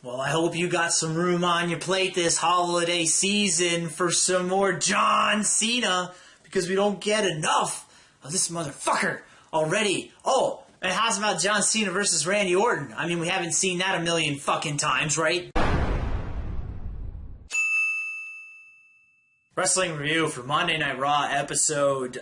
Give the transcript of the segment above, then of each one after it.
Well, I hope you got some room on your plate this holiday season for some more John Cena, because we don't get enough of this motherfucker already. Oh, and how's about John Cena versus Randy Orton? I mean, we haven't seen that a million fucking times, right? Wrestling review for Monday Night Raw episode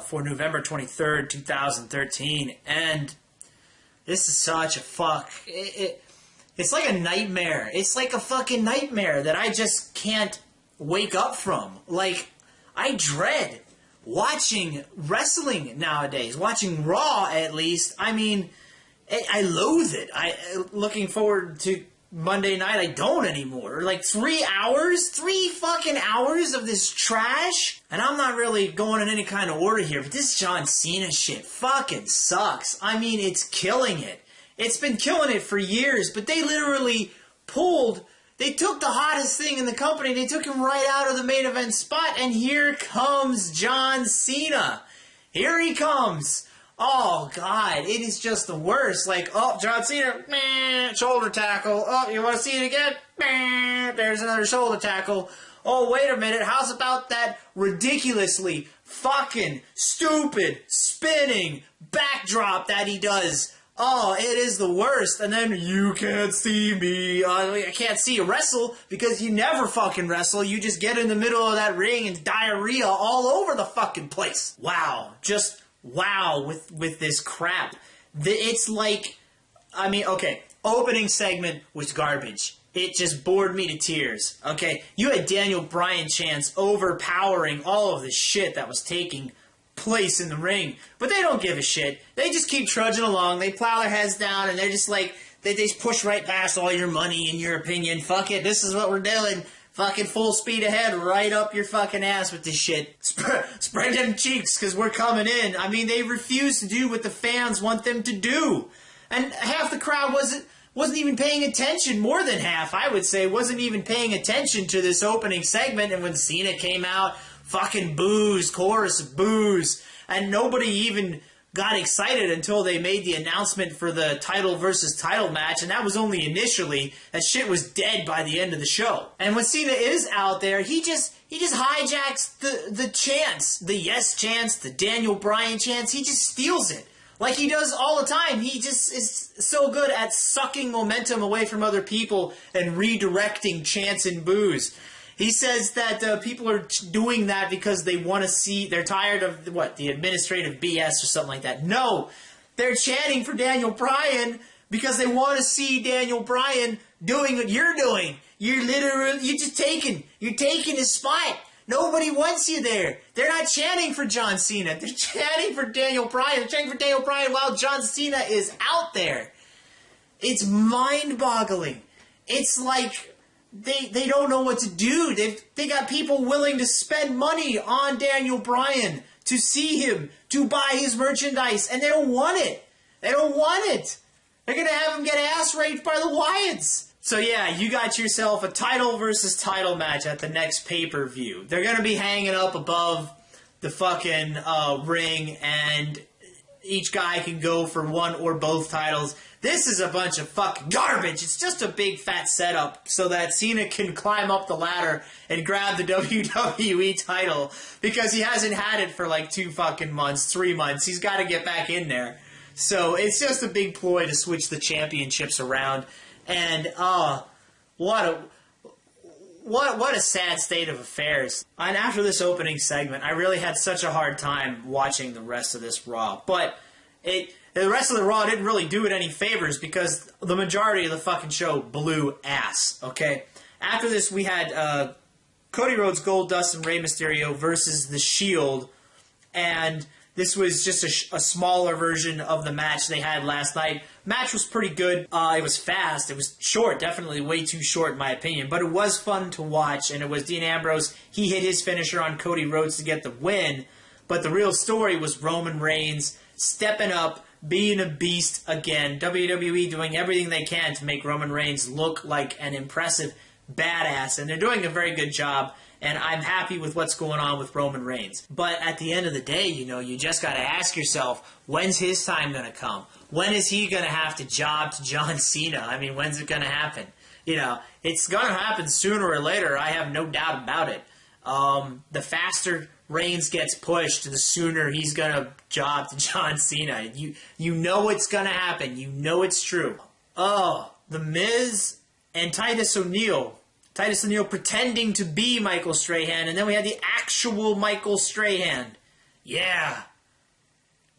for November 23rd, 2013. And this is such a fuck. It's like a nightmare. It's like a fucking nightmare that I just can't wake up from. Like, I dread watching wrestling nowadays. Watching Raw, at least. I mean, I loathe it. Looking forward to Monday night, I don't anymore. Like 3 hours? 3 fucking hours of this trash? And I'm not really going in any kind of order here, but this John Cena shit fucking sucks. I mean, it's killing it. It's been killing it for years, but they literally they took the hottest thing in the company, they took him right out of the main event spot, and here comes John Cena. Here he comes. Oh, God, it is just the worst. Like, oh, John Cena, meh, shoulder tackle. Oh, you want to see it again? Meh, there's another shoulder tackle. Oh, wait a minute, how's about that ridiculously fucking stupid spinning backdrop that he does? Oh, it is the worst. And then, you can't see me. I can't see you wrestle, because you never fucking wrestle. You just get in the middle of that ring and diarrhea all over the fucking place. Wow. Just wow with this crap. It's like, I mean, okay, opening segment was garbage. It just bored me to tears. Okay, you had Daniel Bryan chants overpowering all of the shit that was taking place in the ring, but they don't give a shit. They just keep trudging along. They plow their heads down, and they're just like, they just push right past all your money and your opinion. Fuck it, this is what we're doing. Fucking full speed ahead, right up your fucking ass with this shit. Spread them cheeks, because we're coming in. I mean, they refuse to do what the fans want them to do. And half the crowd wasn't even paying attention. More than half, I would say, wasn't even paying attention to this opening segment. And when Cena came out, fucking boos, chorus of boos. And nobody even got excited until they made the announcement for the title versus title match, and that was only initially. That shit was dead by the end of the show. And when Cena is out there, he just hijacks the chants, the yes chants, the Daniel Bryan chants. He just steals it. Like he does all the time. He just is so good at sucking momentum away from other people and redirecting chants and boos. He says that people are doing that because they want to see, they're tired of, the administrative BS or something like that. No, they're chanting for Daniel Bryan because they want to see Daniel Bryan doing what you're doing. You're taking his spot. Nobody wants you there. They're not chanting for John Cena. They're chanting for Daniel Bryan. They're chanting for Daniel Bryan while John Cena is out there. It's mind-boggling. It's like They don't know what to do. They got people willing to spend money on Daniel Bryan to see him, to buy his merchandise, and they don't want it. They don't want it. They're going to have him get ass raped by the Wyatts. So yeah, you got yourself a title versus title match at the next pay-per-view. They're going to be hanging up above the fucking ring, and each guy can go for one or both titles. This is a bunch of fucking garbage. It's just a big fat setup so that Cena can climb up the ladder and grab the WWE title, because he hasn't had it for like 2 fucking months, 3 months. He's got to get back in there. So it's just a big ploy to switch the championships around. And what a sad state of affairs. And after this opening segment, I really had such a hard time watching the rest of this Raw. But the rest of the Raw didn't really do it any favors, because the majority of the fucking show blew ass, okay? After this, we had Cody Rhodes, Goldust, and Rey Mysterio versus The Shield, and this was just a smaller version of the match they had last night. Match was pretty good. It was fast. It was short, definitely way too short in my opinion, but it was fun to watch, and it was Dean Ambrose. He hit his finisher on Cody Rhodes to get the win, but the real story was Roman Reigns stepping up, being a beast again. WWE doing everything they can to make Roman Reigns look like an impressive badass, and they're doing a very good job, and I'm happy with what's going on with Roman Reigns. But at the end of the day, you just got to ask yourself, when's his time going to come? When is he going to have to job to John Cena? I mean, when's it going to happen? You know, it's going to happen sooner or later. I have no doubt about it. The faster Reigns gets pushed, the sooner he's going to job to John Cena. You know it's going to happen. You know it's true. Oh, The Miz and Titus O'Neil. Titus O'Neil pretending to be Michael Strahan, and then we had the actual Michael Strahan. Yeah.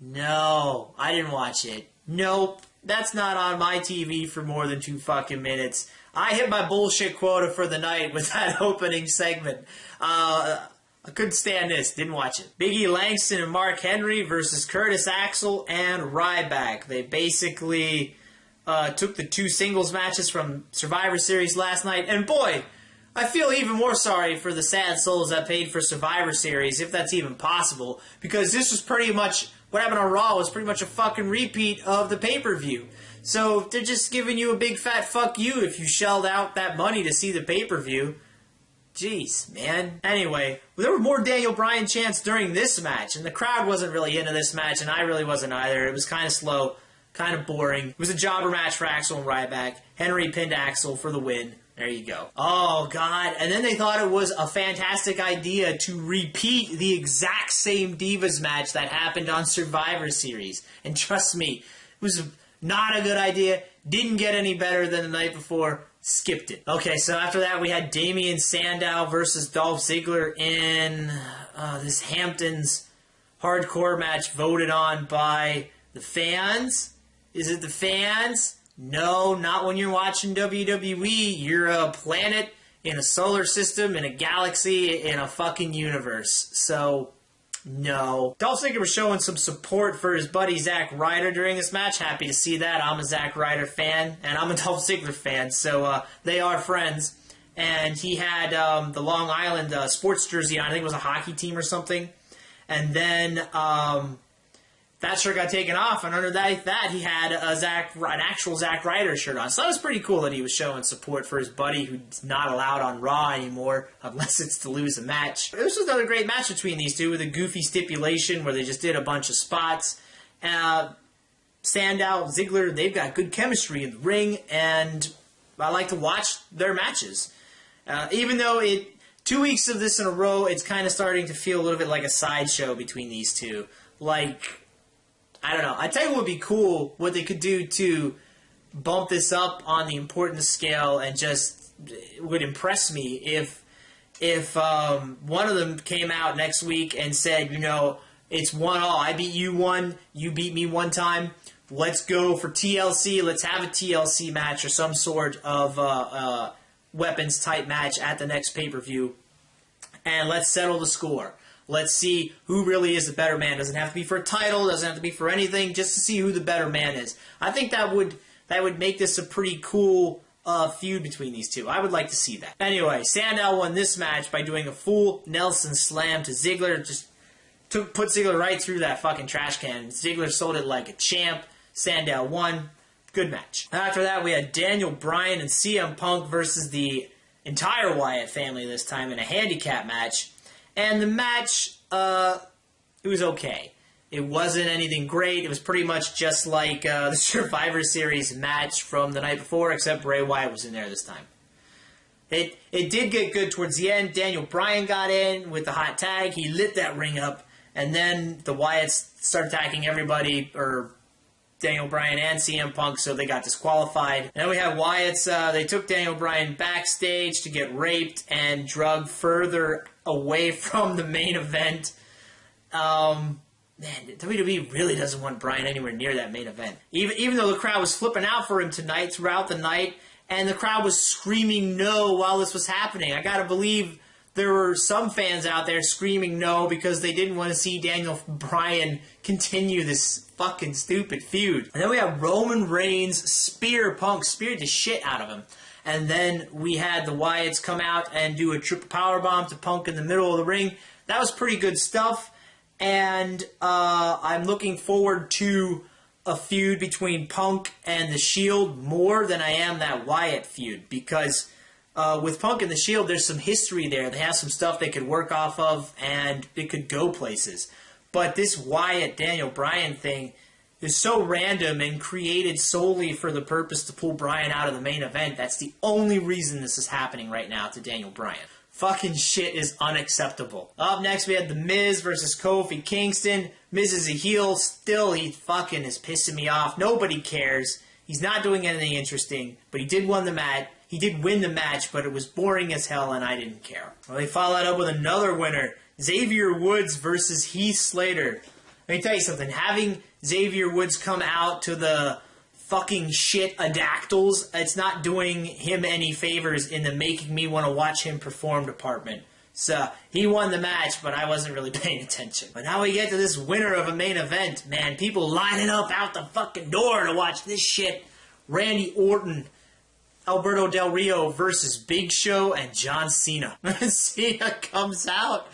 No, I didn't watch it. Nope. That's not on my TV for more than 2 fucking minutes. I hit my bullshit quota for the night with that opening segment. I couldn't stand this. Didn't watch it. Big E Langston and Mark Henry versus Curtis Axel and Ryback. They basically took the 2 singles matches from Survivor Series last night. And boy, I feel even more sorry for the sad souls that paid for Survivor Series, if that's even possible. Because this was pretty much, what happened on Raw was pretty much a fucking repeat of the pay-per-view. So they're just giving you a big fat fuck you if you shelled out that money to see the pay-per-view. Jeez, man. Anyway, there were more Daniel Bryan chants during this match, and the crowd wasn't really into this match, and I really wasn't either. It was kind of slow, kind of boring. It was a jobber match for Axel and Ryback. Henry pinned Axel for the win. There you go. Oh, God. And then they thought it was a fantastic idea to repeat the exact same Divas match that happened on Survivor Series. And trust me, it was not a good idea. Didn't get any better than the night before. Skipped it. Okay, so after that we had Damien Sandow versus Dolph Ziggler in this Hamptons hardcore match voted on by the fans. Is it the fans? No, not when you're watching WWE. You're a planet in a solar system, in a galaxy, in a fucking universe. So, no. Dolph Ziggler was showing some support for his buddy Zack Ryder during this match. Happy to see that. I'm a Zack Ryder fan, and I'm a Dolph Ziggler fan, so they are friends. And he had the Long Island sports jersey on. I think it was a hockey team or something. And then that shirt got taken off, and under that he had an actual Zack Ryder shirt on. So that was pretty cool that he was showing support for his buddy who's not allowed on Raw anymore, unless it's to lose a match. This was another great match between these two with a goofy stipulation where they just did a bunch of spots. Sandow, Ziggler, they've got good chemistry in the ring, and I like to watch their matches. Even though 2 weeks of this in a row, it's kind of starting to feel a little bit like a sideshow between these two. Like, I don't know. I tell you what would be cool, what they could do to bump this up on the importance scale, and just would impress me if one of them came out next week and said, you know, it's 1-1. I beat you one, you beat me one time. Let's go for TLC. Let's have a TLC match or some sort of weapons type match at the next pay-per-view, and let's settle the score. Let's see who really is the better man. Doesn't have to be for a title. Doesn't have to be for anything. Just to see who the better man is. I think that would make this a pretty cool feud between these two. I would like to see that. Anyway, Sandow won this match by doing a full Nelson slam to Ziggler. Just put Ziggler right through that fucking trash can. Ziggler sold it like a champ. Sandow won. Good match. After that, we had Daniel Bryan and CM Punk versus the entire Wyatt family this time in a handicap match. And the match, it was okay. It wasn't anything great. It was pretty much just like the Survivor Series match from the night before, except Bray Wyatt was in there this time. It did get good towards the end. Daniel Bryan got in with the hot tag. He lit that ring up. And then the Wyatts started attacking everybody, or Daniel Bryan and CM Punk, so they got disqualified. And then we have Wyatts. They took Daniel Bryan backstage to get raped and drugged further away from the main event. Man, WWE really doesn't want Bryan anywhere near that main event. Even though the crowd was flipping out for him tonight, throughout the night, and the crowd was screaming no while this was happening. I gotta believe there were some fans out there screaming no because they didn't want to see Daniel Bryan continue this fucking stupid feud. And then we have Roman Reigns speared the shit out of him. And then we had the Wyatts come out and do a triple powerbomb to Punk in the middle of the ring. That was pretty good stuff. And I'm looking forward to a feud between Punk and The Shield more than I am that Wyatt feud. Because with Punk and The Shield, there's some history there. They have some stuff they could work off of, and it could go places. But this Wyatt-Daniel Bryan thing, is so random and created solely for the purpose to pull Bryan out of the main event. That's the only reason this is happening right now to Daniel Bryan. Fucking shit is unacceptable. Up next, we had The Miz versus Kofi Kingston. Miz is a heel. Still, he fucking is pissing me off. Nobody cares. He's not doing anything interesting, but he did win the match. He did win the match, but it was boring as hell, and I didn't care. Well, they followed up with another winner. Xavier Woods versus Heath Slater. Let me tell you something. Having Xavier Woods come out to the fucking shit adactyls, it's not doing him any favors in the making me want to watch him perform department. So, he won the match, but I wasn't really paying attention. But now we get to this winner of a main event. Man, people lining up out the fucking door to watch this shit. Randy Orton, Alberto Del Rio versus Big Show and John Cena. Cena comes out.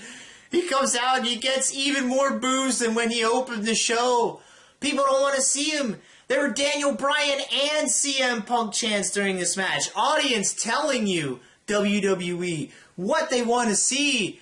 He comes out and he gets even more boos than when he opened the show. People don't want to see him. There were Daniel Bryan and CM Punk chants during this match. Audience telling you, WWE, what they want to see.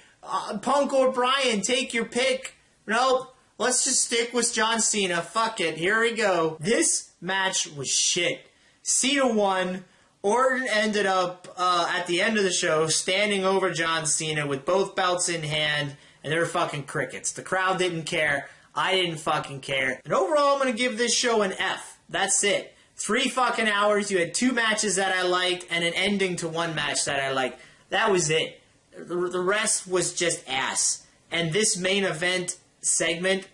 Punk or Bryan, take your pick. Nope. Let's just stick with John Cena. Fuck it. Here we go. This match was shit. Cena won. Orton ended up, at the end of the show, standing over John Cena with both belts in hand, and they were fucking crickets. The crowd didn't care. I didn't fucking care. And overall, I'm going to give this show an F. That's it. 3 fucking hours. You had 2 matches that I liked, and an ending to 1 match that I liked. That was it. The rest was just ass. And this main event segment,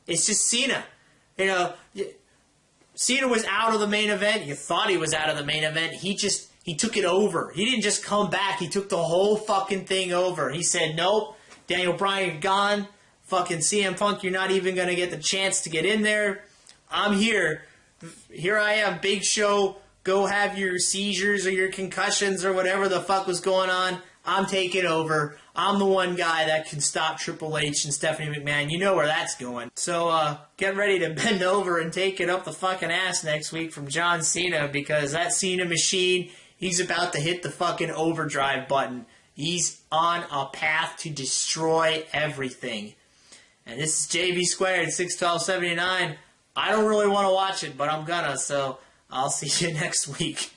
it's just Cena. You know, Cena was out of the main event. You thought he was out of the main event. He took it over. He didn't just come back. He took the whole fucking thing over. He said, nope, Daniel Bryan, you're gone. Fucking CM Punk, you're not even going to get the chance to get in there. I'm here. Here I am, Big Show. Go have your seizures or your concussions or whatever the fuck was going on. I'm taking over. I'm the one guy that can stop Triple H and Stephanie McMahon. You know where that's going. So, get ready to bend over and take it up the fucking ass next week from John Cena, because that Cena machine, he's about to hit the fucking overdrive button. He's on a path to destroy everything. And this is JB Squared, 61279. I don't really want to watch it, but I'm gonna, so I'll see you next week.